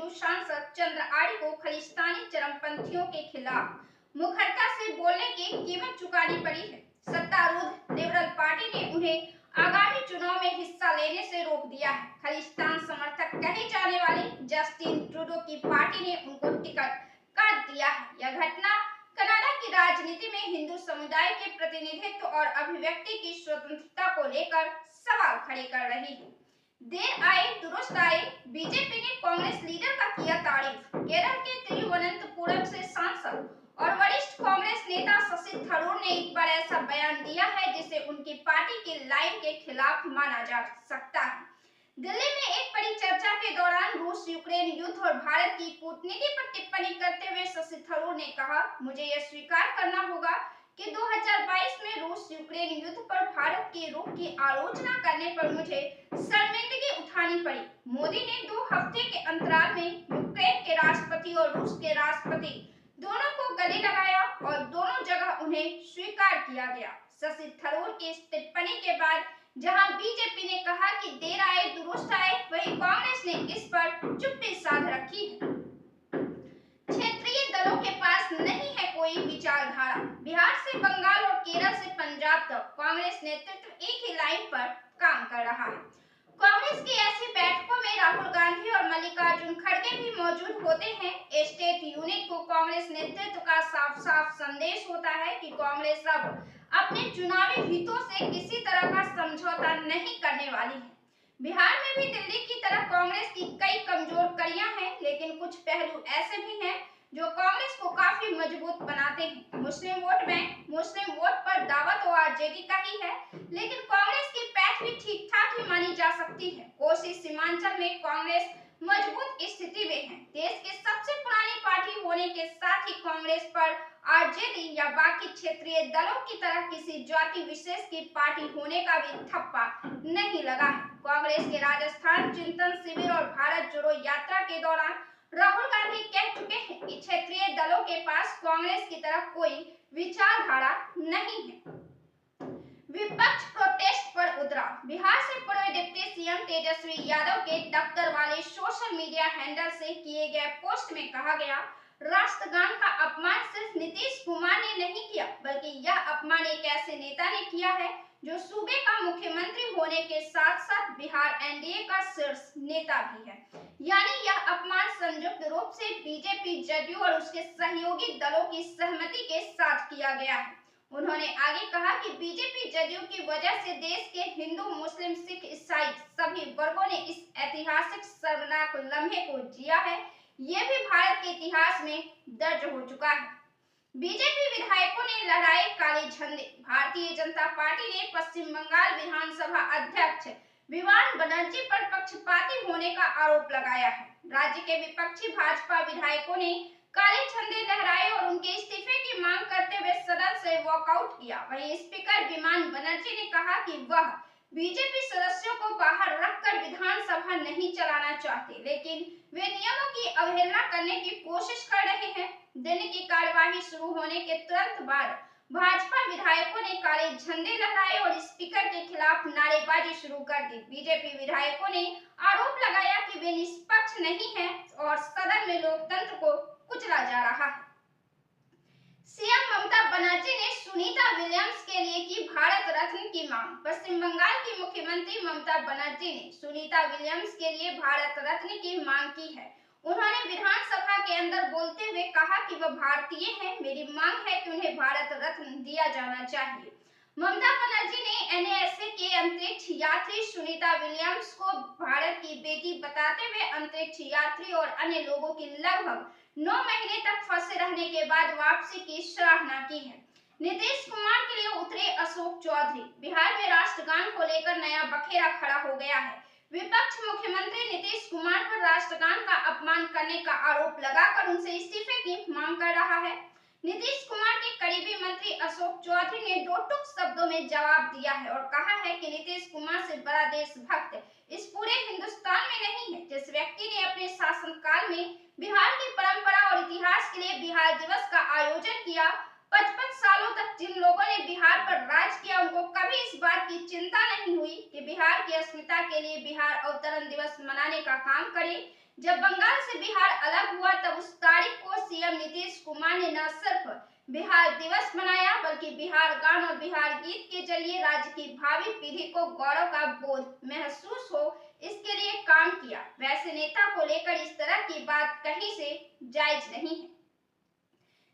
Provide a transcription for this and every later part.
JDU सांसद चंद्र आर्य को खालिस्तानी चरमपंथियों के खिलाफ मुखरता से बोलने की कीमत चुकानी पड़ी है। सत्तारूढ़ लिबरल पार्टी ने उन्हें आगामी चुनाव में हिस्सा लेने से रोक दिया है। खालिस्तान समर्थक कहे जाने वाले जस्टिन ट्रूडो की पार्टी ने उनको टिकट काट दिया है। यह घटना कनाडा की राजनीति में हिंदू समुदाय के प्रतिनिधित्व और अभिव्यक्ति की स्वतंत्रता को लेकर सवाल खड़े कर रही है। देर आए दुरुस्त आए, बीजेपी ने कांग्रेस लीडर का किया तारीफ। केरल के तिरुवनंतपुरम से सांसद और वरिष्ठ कांग्रेस नेता शशि थरूर ने एक बार ऐसा बयान दिया है जिसे उनकी पार्टी की लाइन के खिलाफ माना जा सकता है। दिल्ली में एक बड़ी चर्चा के दौरान रूस यूक्रेन युद्ध और भारत की कूटनीति पर टिप्पणी करते हुए शशि थरूर ने कहा, मुझे यह स्वीकार करना होगा कि 2022 में रूस यूक्रेन युद्ध पर भारत के रुख की आलोचना करने पर मुझे शर्मिंदगी उठानी पड़ी। मोदी ने 2 हफ्ते के अंतराल में यूक्रेन के राष्ट्रपति और रूस के राष्ट्रपति दोनों को गले लगाया और दोनों जगह उन्हें स्वीकार किया गया। शशि थरूर की इस टिप्पणी के बाद जहां बीजेपी ने कहा कि देर आए दुरुस्त आए, वहीं कांग्रेस ने इस पर चुप्पी साध रखी है। क्षेत्रीय दलों के पास नहीं है कोई विचारधारा। बिहार से बंगाल और केरल से पंजाब तक कांग्रेस नेतृत्व एक ही लाइन पर काम कर रहा है। कांग्रेस की ऐसी बैठकों में राहुल गांधी और मल्लिकार्जुन खड़गे भी मौजूद होते हैं। स्टेट यूनिट को कांग्रेस नेतृत्व का साफ साफ संदेश होता है कि कांग्रेस अब अपने चुनावी हितों से किसी तरह का समझौता नहीं करने वाली है। बिहार में भी दिल्ली की तरह कांग्रेस की कई कमजोर कड़ियां हैं, लेकिन कुछ पहलू ऐसे भी हैं जो कांग्रेस को काफी मजबूत बनाते हैं। मुस्लिम वोट बैंक, मुस्लिम वोट पर दावा तो आरजेडी का ही है, लेकिन कांग्रेस की पैठ भी ठीक ठाक ही मानी जा सकती है। कोसी सीमांचल में कांग्रेस मजबूत स्थिति में है। देश की सबसे पुरानी पार्टी होने के साथ ही कांग्रेस पर आरजेडी या बाकी क्षेत्रीय दलों की तरह किसी जाति विशेष की पार्टी होने का भी ठप्पा नहीं लगा है। कांग्रेस के राजस्थान चिंतन शिविर और भारत जोड़ो यात्रा के दौरान राहुल गांधी कह चुके हैं कि क्षेत्रीय दलों के पास कांग्रेस की तरह कोई विचारधारा नहीं है। विपक्ष प्रोटेस्ट पर उतरा। बिहार से पूर्व डिप्टी सीएम तेजस्वी यादव के दफ्तर वाले सोशल मीडिया हैंडल से किए गए पोस्ट में कहा गया, राष्ट्रगान का अपमान सिर्फ नीतीश कुमार ने नहीं किया, बल्कि यह अपमान एक ऐसे नेता ने किया है जो सूबे का मुख्यमंत्री होने के साथ साथ बिहार एनडीए का शीर्ष नेता भी है। यानी यह अपमान संयुक्त रूप से बीजेपी, जदयू और उसके सहयोगी दलों की सहमति के साथ किया गया है। उन्होंने आगे कहा कि बीजेपी, जदयू की वजह से देश के हिंदू, मुस्लिम, सिख, ईसाई सभी वर्गों ने इस ऐतिहासिक शर्मनाक लम्हे को जिया है। ये भी भारत के इतिहास में दर्ज हो चुका है। बीजेपी विधायकों ने लहराए काले झंडे। भारतीय जनता पार्टी ने पश्चिम बंगाल विधानसभा अध्यक्ष विमान बनर्जी पर पक्षपाती होने का आरोप लगाया है। राज्य के विपक्षी भाजपा विधायकों ने काले झंडे लहराए और उनके इस्तीफे की मांग करते हुए सदन से वॉकआउट किया। वहीं स्पीकर विमान बनर्जी ने कहा कि वह बीजेपी सदस्यों को बाहर रखकर विधानसभा नहीं चलाना चाहते, लेकिन वे नियमों की अवहेलना करने की कोशिश कर रहे हैं। दिन की कार्यवाही शुरू होने के तुरंत बाद भाजपा विधायकों ने काले झंडे लहराए और स्पीकर के खिलाफ नारेबाजी शुरू कर दी। बीजेपी विधायकों ने आरोप लगाया कि वे निष्पक्ष नहीं हैं और सदन में लोकतंत्र को कुचला जा रहा है। सीएम ममता बनर्जी ने सुनीता विलियम्स के लिए की भारत रत्न की मांग। पश्चिम बंगाल की मुख्यमंत्री ममता बनर्जी ने सुनीता विलियम्स के लिए भारत रत्न की मांग की है। उन्होंने विधानसभा के अंदर बोलते हुए कहा कि वह भारतीय हैं, मेरी मांग है कि उन्हें भारत रत्न दिया जाना चाहिए। ममता बनर्जी ने एनएसए के अंतरिक्ष यात्री सुनीता विलियम्स को भारत की बेटी बताते हुए अंतरिक्ष यात्री और अन्य लोगों की लगभग 9 महीने तक फंसे रहने के बाद वापसी की सराहना की है। नीतीश कुमार के लिए उतरे अशोक चौधरी। बिहार में राष्ट्रगान को लेकर नया बखेड़ा खड़ा हो गया है। विपक्ष मुख्यमंत्री नीतीश कुमार पर राष्ट्रगान का अपमान करने का आरोप लगाकर उनसे इस्तीफे की मांग कर रहा है। नीतीश कुमार के करीबी मंत्री अशोक चौधरी ने 2 टूक शब्दों में जवाब दिया है और कहा है कि नीतीश कुमार से बड़ा देशभक्त इस पूरे हिंदुस्तान में नहीं है। जिस व्यक्ति ने अपने शासनकाल में बिहार की परंपरा और इतिहास के लिए बिहार दिवस का आयोजन किया, 55 सालों तक जिन लोगों ने बिहार पर राज किया, उनको कभी इस बात की चिंता नहीं हुई कि बिहार की अस्मिता के लिए बिहार अवतरण दिवस मनाने का काम करे। जब बंगाल से बिहार अलग हुआ तब उस तारीख को सीएम नीतीश कुमार ने न सिर्फ बिहार दिवस मनाया बल्कि बिहार गान और बिहार गीत के जरिए राज्य की भावी पीढ़ी को गौरव का बोध महसूस हो इसके लिए काम किया। वैसे नेता को लेकर इस तरह की बात कहीं से जायज नहीं है।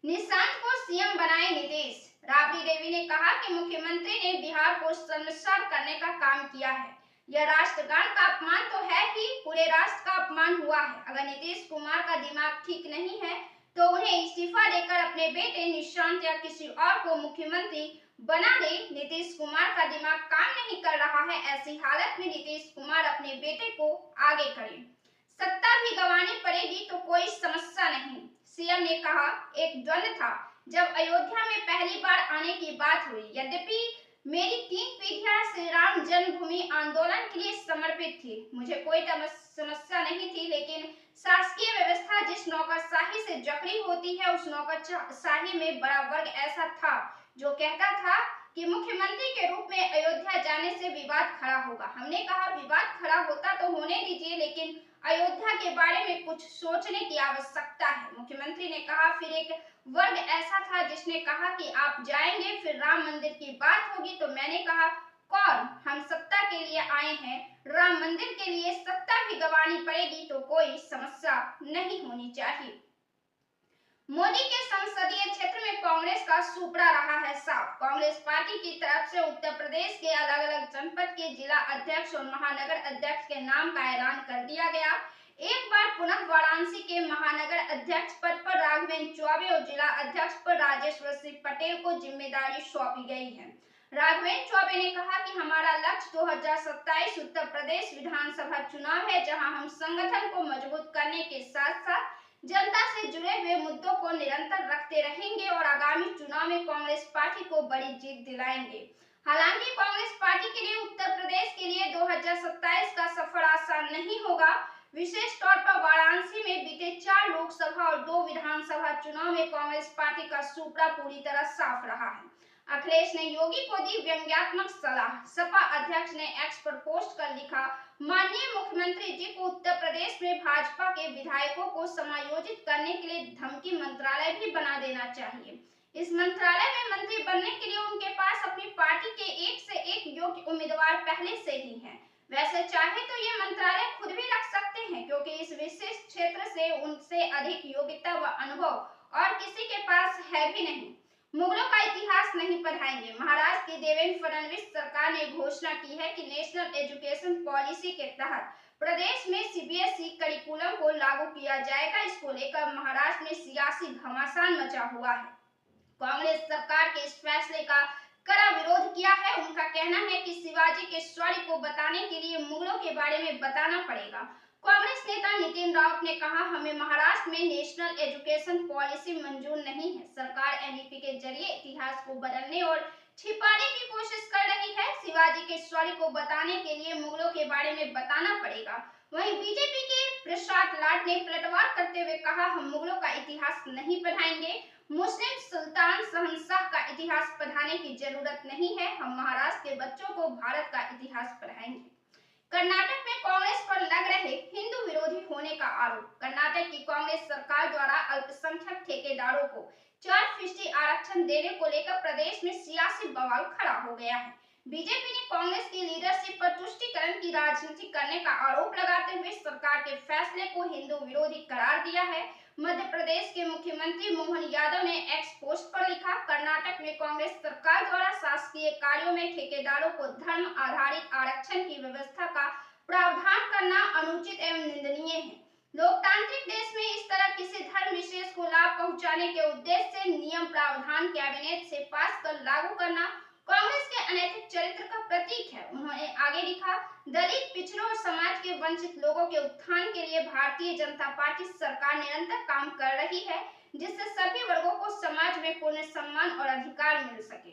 निशांत को सीएम बनाए नीतीश। राबड़ी देवी ने कहा कि मुख्यमंत्री ने बिहार को शर्मसार करने का काम किया है। यह राष्ट्रगान का अपमान तो है ही, पूरे राष्ट्र का अपमान हुआ है। अगर नीतीश कुमार का दिमाग ठीक नहीं है तो उन्हें इस्तीफा देकर अपने बेटे निशांत या किसी और को मुख्यमंत्री बना दे। नीतीश कुमार का दिमाग काम नहीं कर रहा है। ऐसी हालत में नीतीश कुमार अपने बेटे को आगे करें। सत्ता भी गंवानी पड़ेगी तो कोई समस्या नहीं। सीएम ने कहा, एक द्वंद्व था जब अयोध्या में पहली बार आने की बात हुई। यद्यपि मेरी 3 पीढ़ियां श्री राम जन्मभूमि आंदोलन के लिए समर्पित थी, मुझे कोई समस्या नहीं थी, लेकिन शासकीय व्यवस्था जिस नौकरशाही से जकड़ी होती है उस नौकरशाही में बड़ा वर्ग ऐसा था जो कहता था कि मुख्यमंत्री के रूप में अयोध्या जाने से विवाद खड़ा होगा। हमने कहा विवाद खड़ा होता तो होने दीजिए, लेकिन अयोध्या के बारे में कुछ सोचने की आवश्यकता है। मुख्यमंत्री ने कहा फिर एक वर्ग ऐसा था जिसने कहा कि आप जाएंगे फिर राम मंदिर की बात होगी, तो मैंने कहा कौन, हम सत्ता के लिए आए हैं, राम मंदिर के लिए सत्ता भी गंवानी पड़ेगी तो कोई समस्या नहीं होनी चाहिए। मोदी के संसदीय क्षेत्र में कांग्रेस का सुपड़ा रहा है साफ। कांग्रेस पार्टी की तरफ से उत्तर प्रदेश के अलग अलग जनपद के जिला अध्यक्ष और महानगर अध्यक्ष के नाम का ऐलान कर दिया गया। एक बार पुनः वाराणसी के महानगर अध्यक्ष पद पर राघवेंद्र चौबे और जिला अध्यक्ष पर राजेश्वर सिंह पटेल को जिम्मेदारी सौंपी गई है। राघवेंद्र चौबे ने कहा कि हमारा लक्ष्य 2027 उत्तर प्रदेश विधानसभा चुनाव है, जहां हम संगठन को मजबूत करने के साथ साथ जनता से जुड़े हुए मुद्दों को निरंतर रखते रहेंगे और आगामी चुनाव में कांग्रेस पार्टी को बड़ी जीत दिलाएंगे। हालांकि कांग्रेस पार्टी के लिए उत्तर प्रदेश के लिए 2027 का सफर आसान नहीं होगा। विशेष तौर पर वाराणसी में बीते 4 लोकसभा और 2 विधानसभा चुनाव में कांग्रेस पार्टी का सुपड़ा पूरी तरह साफ रहा है। अखिलेश ने योगी को दी व्यंग्यात्मक सलाह। सपा अध्यक्ष ने एक्स पर पोस्ट कर लिखा, माननीय मुख्यमंत्री जी को उत्तर प्रदेश में भाजपा के विधायकों को समायोजित करने के लिए धमकी मंत्रालय भी बना देना चाहिए। इस मंत्रालय में मंत्री बनने के लिए उनके पास अपनी पार्टी के एक से एक योग्य उम्मीदवार पहले से ही हैं। वैसे चाहे तो ये मंत्रालय खुद भी रख सकते हैं, क्योंकि इस विशेष क्षेत्र से उनसे अधिक योग्यता व अनुभव और किसी के पास है भी नहीं। मुगलों का इतिहास नहीं पढ़ाएंगे। महाराष्ट्र की देवेंद्र फडणवीस सरकार ने घोषणा की है कि नेशनल एजुकेशन पॉलिसी के तहत प्रदेश में सीबीएसई करिकुलम को लागू किया जाएगा। इसको लेकर महाराष्ट्र में सियासी घमासान मचा हुआ है। कांग्रेस सरकार के इस फैसले का कड़ा विरोध किया है। उनका कहना है कि शिवाजी के शौर्य को बताने के लिए मुगलों के बारे में बताना पड़ेगा। कांग्रेस नेता नितिन राउत ने कहा, हमें महाराष्ट्र में नेशनल एजुकेशन पॉलिसी मंजूर नहीं है। सरकार एनईपी के जरिए इतिहास को बदलने और छिपाने की कोशिश कर रही है। शिवाजी के शौर्य को बताने के लिए मुगलों के बारे में बताना पड़ेगा। वहीं बीजेपी के प्रसाद लाड ने पलटवार करते हुए कहा, हम मुगलों का इतिहास नहीं पढ़ाएंगे। मुस्लिम सुल्तान शहंशाह का इतिहास पढ़ाने की जरूरत नहीं है। हम महाराष्ट्र के बच्चों को भारत का इतिहास पढ़ाएंगे। कर्नाटक में कांग्रेस पर लग रहे हिंदू विरोधी होने का आरोप। कर्नाटक की कांग्रेस सरकार द्वारा अल्पसंख्यक ठेकेदारों को 4% आरक्षण देने को लेकर प्रदेश में सियासी बवाल खड़ा हो गया है। बीजेपी ने कांग्रेस की लीडरशिप पर तुष्टीकरण की राजनीति करने का आरोप लगाते हुए सरकार के फैसले को हिंदू विरोधी करार दिया है। मध्य प्रदेश के मुख्यमंत्री मोहन यादव ने एक्स पोस्ट पर लिखा, कर्नाटक में कांग्रेस सरकार द्वारा शासकीय कार्यों में ठेकेदारों को धर्म आधारित आरक्षण की व्यवस्था का प्रावधान करना अनुचित एवं निंदनीय है। लोकतांत्रिक देश में इस तरह किसी धर्म विशेष को लाभ पहुंचाने के उद्देश्य से नियम प्रावधान कैबिनेट से पास कर लागू करना कांग्रेस के अनैतिक चरित्र का प्रतीक है। उन्होंने आगे लिखा, दलित, पिछड़ों और समाज के वंचित लोगों के उत्थान के लिए भारतीय जनता पार्टी सरकार निरंतर काम कर रही है, जिससे सभी वर्गों को समाज में पूर्ण सम्मान और अधिकार मिल सके।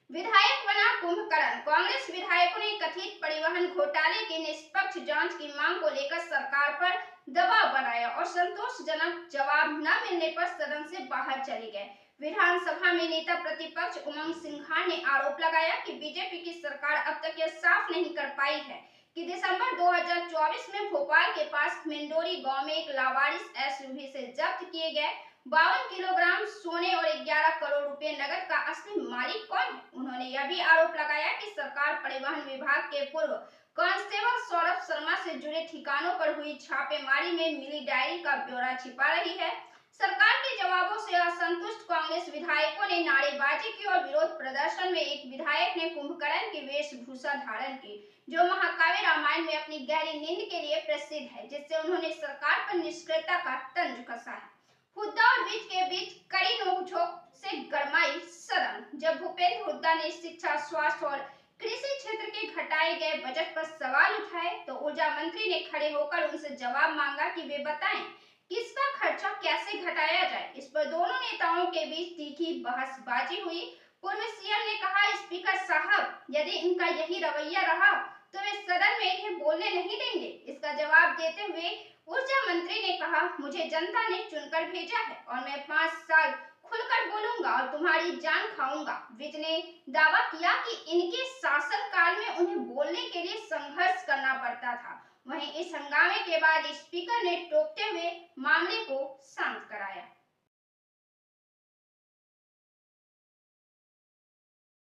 विधायक बना कुंभकर्ण। कांग्रेस विधायकों ने कथित परिवहन घोटाले की निष्पक्ष जांच की मांग को लेकर सरकार पर दबाव बनाया और संतोषजनक जवाब न मिलने पर सदन से बाहर चले गए। विधानसभा में नेता प्रतिपक्ष उमंग सिंघार ने आरोप लगाया कि बीजेपी की सरकार अब तक यह साफ नहीं कर पाई है कि दिसंबर 2024 में भोपाल के पास मिंडोरी गांव में एक लावारिस एसयूवी से जब्त किए गए 52 किलोग्राम सोने और 11 करोड़ रुपए नकद का असली मालिक कौन है। उन्होंने यह भी आरोप लगाया कि सरकार परिवहन विभाग के पूर्व कांस्टेबल सौरभ शर्मा से जुड़े ठिकानों पर हुई छापेमारी में मिली डायरी का ब्यौरा छिपा रही है। सरकार के जवाबों से असंतुष्ट कांग्रेस विधायकों ने नारेबाजी की और विरोध प्रदर्शन में एक विधायक ने कुंभकर्ण की वेशभूषा धारण की, जो महाकाव्य रामायण में अपनी गहरी नींद के लिए प्रसिद्ध है, जिससे उन्होंने सरकार पर निष्क्रियता का तंज कसा है। हुड्डा और विज के बीच कड़ी नोकझोंक से गरमाई सदन, जब भूपेंद्र हुड्डा ने शिक्षा, स्वास्थ्य और कृषि क्षेत्र के घटाए गए बजट पर सवाल उठाए तो ऊर्जा मंत्री ने खड़े होकर उनसे जवाब मांगा कि वे बताएं किसका खर्चा कैसे घटाया जाए। इस पर दोनों नेताओं के बीच तीखी बहसबाजी हुई। पूर्व सीएम ने कहा, स्पीकर साहब, यदि इनका यही रवैया रहा तो वे सदन में इन्हें बोलने नहीं देंगे। इसका जवाब देते हुए ऊर्जा मंत्री ने कहा, मुझे जनता ने चुनकर भेजा है और मैं 5 साल खुलकर बोलूंगा और तुम्हारी जान खाऊंगा। विज ने दावा किया कि इनके शासनकाल में उन्हें बोलने के लिए संघर्ष करना पड़ता था। वहीं इस हंगामे के बाद स्पीकर ने टोकते हुए मामले को शांत कराया।